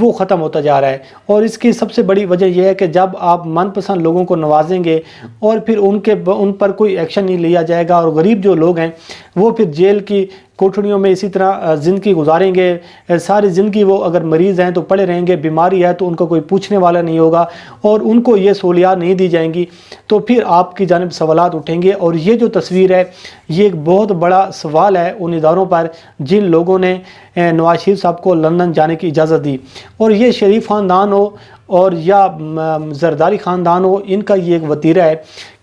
وہ ختم ہوتا جا رہا ہے۔ اور اس کی سب سے بڑی وجہ یہ ہے کہ جب آپ من پسند لوگوں کو نوازیں گے اور پھر ان پر کوئی ایکشن نہیں لیا جائے گا، اور غریب جو لوگ ہیں وہ پھر جیل کی کوٹھڑیوں میں اسی طرح زندگی گزاریں گے، ساری زندگی وہ اگر مریض ہیں تو پڑے رہیں گے، بیماری ہے تو ان کو کوئی پوچھنے والا نہیں ہوگا اور ان کو یہ سہولیات نہیں دی جائیں گی، تو پھر آپ کی جانب سوالات اٹھیں گے۔ اور یہ جو تصویر ہے یہ ایک بہت بڑا سوال ہے ان اداروں پر جن لوگوں نے نواز شریف صاحب کو لندن جانے کی اجازت دی۔ اور یہ شریف خاندان ہو اور یا زرداری خاندان ہو، ان کا یہ ایک وتیرہ ہے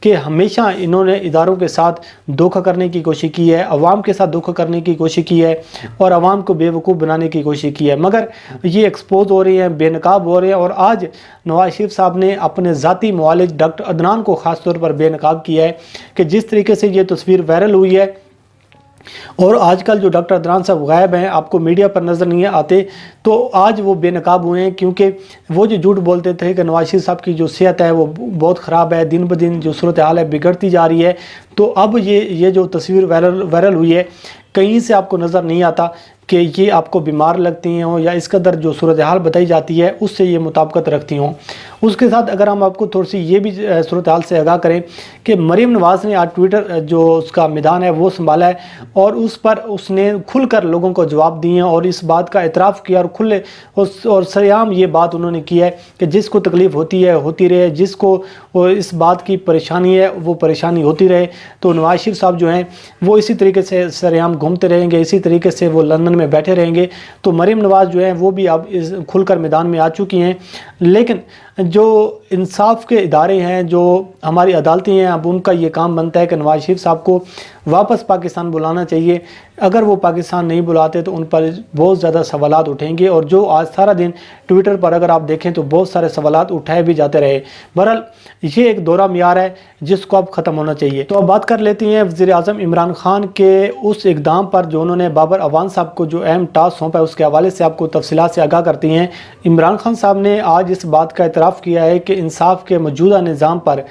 کہ ہمیشہ انہوں نے اداروں کے ساتھ دھوکہ کرنے کی کوشش کی ہے، عوام کے ساتھ دھوکہ کرنے کی کوشش کی ہے اور عوام کو بے وقوف بنانے کی کوشش کی ہے، مگر یہ ایکسپوز ہو رہے ہیں، بے نقاب ہو رہے ہیں۔ اور آج نواز شریف صاحب نے اپنے ذاتی معالج ڈاکٹر عدنان کو خاص طور پر بے نقاب کیا ہے کہ جس طریقے سے یہ تصویر وائرل ہوئی ہے۔ اور آج کل جو ڈاکٹر عدنان صاحب غائب ہیں، آپ کو میڈیا پر نظر نہیں آتے، تو آج وہ بے نقاب ہوئے ہیں کیونکہ وہ جو جھوٹ بولتے تھے کہ نواز شریف صاحب کی جو صحت ہے وہ بہت خراب ہے، دن بدن جو صورتحال ہے بگڑتی جا رہی ہے، تو اب یہ جو تصویر وائرل ہوئی ہے کہیں سے آپ کو نظر نہیں آتا کہ یہ آپ کو بیمار لگتی ہیں یا اس قدر جو صورتحال بتائی جاتی ہے اس سے یہ مطابقت رکھتی ہوں۔ اس کے ساتھ اگر ہم آپ کو تھوڑی سی یہ بھی صورتحال سے آگاہ کریں کہ مریم نواز نے آج ٹویٹر جو اس کا میدان ہے وہ سنبھالا ہے اور اس پر اس نے کھل کر لوگوں کو جواب دیے ہیں اور اس بات کا اعتراف کیا اور سریعام یہ بات انہوں نے کی ہے کہ جس کو تکلیف ہوتی ہے ہوتی رہے، جس کو اس بات کی پریشانی ہے وہ پریشانی ہوتی رہے۔ تو نواز شریف صاحب جو ہیں وہ اسی طریقے سے سریعام گھومتے رہیں گے، اسی طریقے سے وہ لندن میں بیٹھے رہیں گے۔ تو مریم نواز جو ہیں وہ بھی اب کھل کر میدان میں آ چکی ہیں، لیکن جو انصاف کے ادارے ہیں، جو ہماری عدالتیں ہیں، اب ان کا یہ کام بنتا ہے کہ نواز شریف صاحب کو واپس پاکستان بلانا چاہیے۔ اگر وہ پاکستان نہیں بلاتے تو ان پر بہت زیادہ سوالات اٹھیں گے، اور جو آج سارا دن ٹویٹر پر اگر آپ دیکھیں تو بہت سارے سوالات اٹھائے بھی جاتے رہے۔ بہرحال یہ ایک دورہ میار ہے جس کو اب ختم ہونا چاہیے۔ تو اب بات کر لیتے ہیں وزیر اعظم عمران خان کے اس اقدام پر جو انہوں نے بابر اعوان صاحب کو جو اہم ٹاسک سونپا ہے، اس کے حوالے سے آپ کو تفصیلات سے آگاہ کرتی ہیں۔ عمران خان صاحب نے آج اس بات کا اعتراف کیا ہے کہ انصاف کے موجودہ نظام پر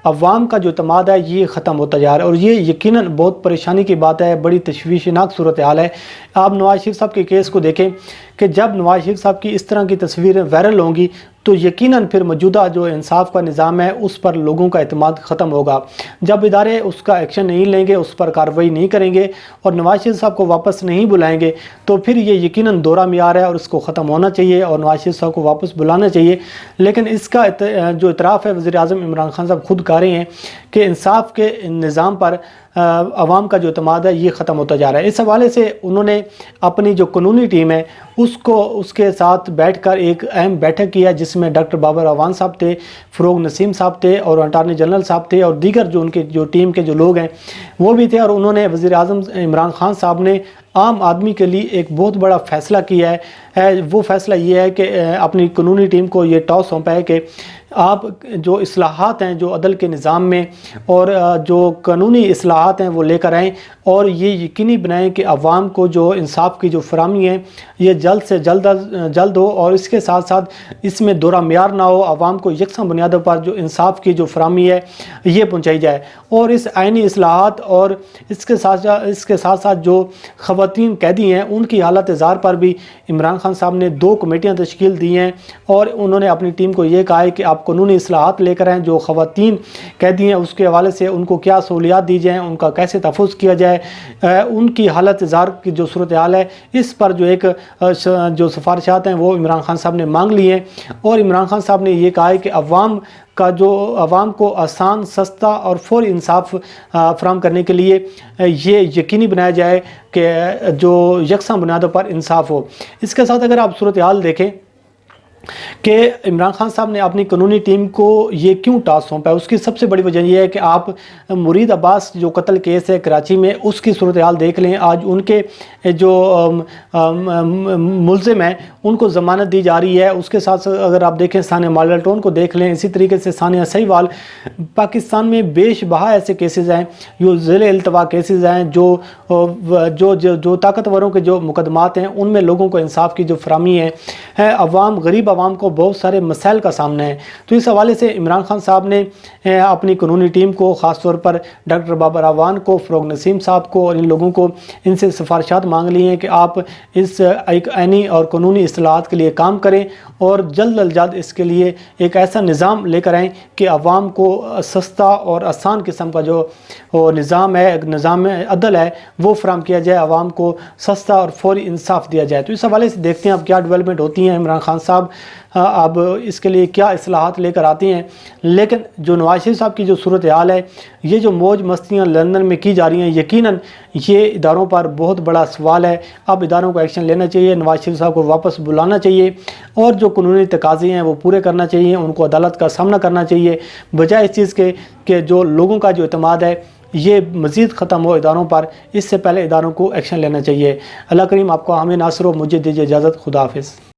عوام کا جو اعتماد ہے یہ ختم ہوتا جا رہا ہے، اور یہ یقیناً بہت پریشانی کی بات ہے، بڑی تشویشناک صورتحال ہے۔ آپ نواز شریف صاحب کے کیس کو دیکھیں کہ جب نواز شریف صاحب کی اس طرح کی تصویریں وائرل ہوں گی تو یقیناً پھر موجودہ جو انصاف کا نظام ہے اس پر لوگوں کا اعتماد ختم ہوگا۔ جب ادارے اس کا ایکشن نہیں لیں گے، اس پر کارروائی نہیں کریں گے اور نواز شریف صاحب کو واپس نہیں بلائیں گے تو پھر یہ یقیناً دورہ میار ہے اور اس کو ختم ہونا چاہیے اور نواز شریف صاحب کو واپس بلانا چاہیے۔ لیکن اس کا جو اعتراف ہے وزیر اعظم عمران خان صاحب خود کر رہے ہیں کہ انصاف کے نظام پر عوام کا جو اعتماد ہے یہ ختم ہوتا جا رہا ہے۔ اس حوالے سے انہوں نے اپنی جو قانونی ٹیم ہے اس کے ساتھ بیٹھ کر ایک اہم بیٹھک کی ہے جس میں ڈاکٹر بابر اعوان صاحب تھے، فروغ نسیم صاحب تھے اور اٹارنی جنرل صاحب تھے اور دیگر جو ان کے جو ٹیم کے جو لوگ ہیں وہ بھی تھے، اور انہوں نے وزیر اعظم عمران خان صاحب نے عام آدمی کے لیے ایک بہت بڑا فیصلہ کیا ہے۔ وہ فیصلہ یہ ہے کہ اپنی قانونی ٹیم کو یہ ٹاسک سونپا ہے کہ آپ جو اصلاحات ہیں جو عدل کے نظام میں اور جو قانونی اصلاحات ہیں وہ لے کر آئیں اور یہ یقینی بنائیں کہ عوام کو جو انصاف کی جو فراہمی ہے یہ جلد سے جلد ہو، اور اس کے ساتھ ساتھ اس میں دورہ میار نہ ہو، عوام کو یکساں بنیادوں پر جو انصاف کی جو فراہمی ہے یہ پہنچائی جائے۔ اور اس آئینی اصلاحات اور اس کے ساتھ ساتھ جو خواتین قیدی ہیں ان کی حالت زار پر بھی عمران خان صاحب نے 2 کمیٹیاں تشکیل دی ہیں اور انہوں نے اپنی ٹیم کو یہ کہا ہے کہ آپ قانونی اصلاحات لے کر آئیں، جو خواتین قیدی ہیں اس کے حوالے سے ان کو کیا سہولیات دی جائیں، ان کا کیسے تحفظ کیا جائے، ان کی حالت زار کی جو صورتحال ہے اس پر جو سفارشات ہیں وہ عمران خان صاحب نے مانگ لی ہیں۔ اور عمران خان صاحب نے یہ کہا ہے کہ عوام کو آسان، سستا اور فوری انصاف فراہم کرنے کے لیے یہ یقینی بنایا جائے کہ جو یکساں بنیادوں پر انصاف ہو۔ اس کے ساتھ اگر آپ صورتحال دیکھیں کہ عمران خان صاحب نے اپنی قانونی ٹیم کو یہ کیوں ٹاسک سونپا ہے، اس کی سب سے بڑی وجہ یہ ہے کہ آپ مرید عباس جو قتل کیس ہے کراچی میں اس کی صورتحال دیکھ لیں۔ آج ان کے جو ملزم ہیں ان کو ضمانت دی جا رہی ہے، اس کے ساتھ اگر آپ دیکھیں ثانیہ ماڈل ٹون کو دیکھ لیں، اسی طریقے سے ثانیہ سہیوال۔ پاکستان میں بیش بہا ایسے کیسز ہیں جو ذیل التوا کیسز ہیں جو طاقتوروں کے جو مقدمات ہیں ان میں لوگوں کو انصاف کی جو فراہمی ہے، عوام غریب عوام کو بہت سارے مسائل کا سامنا ہے۔ تو اس حوالے سے عمران خان صاحب نے اپنی قانونی ٹیم کو، خاص طور پر ڈاکٹر بابر اعوان کو، فروغ نسیم صاحب کو اور ان لوگوں کو، ان سے سفارشات مانگ لی ہیں کہ آپ اس ایک آئینی اور قانونی اصلاحات کے لیے کام کریں اور جلد از جلد اس کے لیے ایک ایسا نظام لے کر آئیں کہ عوام کو سستا اور آسان قسم کا جو نظام ہے، نظام عدل ہے، وہ فراہم کیا جائے، عوام کو سستا اور فوری انصاف دیا جائے۔ تو اس حوالے سے دیکھتے ہیں اب کیا ڈیولپمنٹ ہوتی ہیں، عمران خان صاحب اب اس کے لیے کیا اصلاحات لے کر آتی ہیں۔ لیکن جو نواز شریف صاحب کی جو صورتحال ہے، یہ جو موج مستیاں لندن میں کی جا رہی ہیں، یقیناً یہ اداروں پر بہت بڑا سوال ہے۔ اب اداروں کو ایکشن لینا چاہیے، نواز شریف صاحب کو واپس بلانا چاہیے اور جو قانونی تقاضے ہیں وہ پورے کرنا چاہیے، ان کو عدالت کا سامنا کرنا چاہیے، بجائے اس چیز کے کہ جو لوگوں کا جو اعتماد ہے یہ مزید ختم ہو اداروں پر، اس سے پہلے اداروں کو ایکشن لینا چاہیے۔ اللہ کریم آپ کو حامی ناصر ہو، مجھے دیجیے اجازت، خدا حافظ۔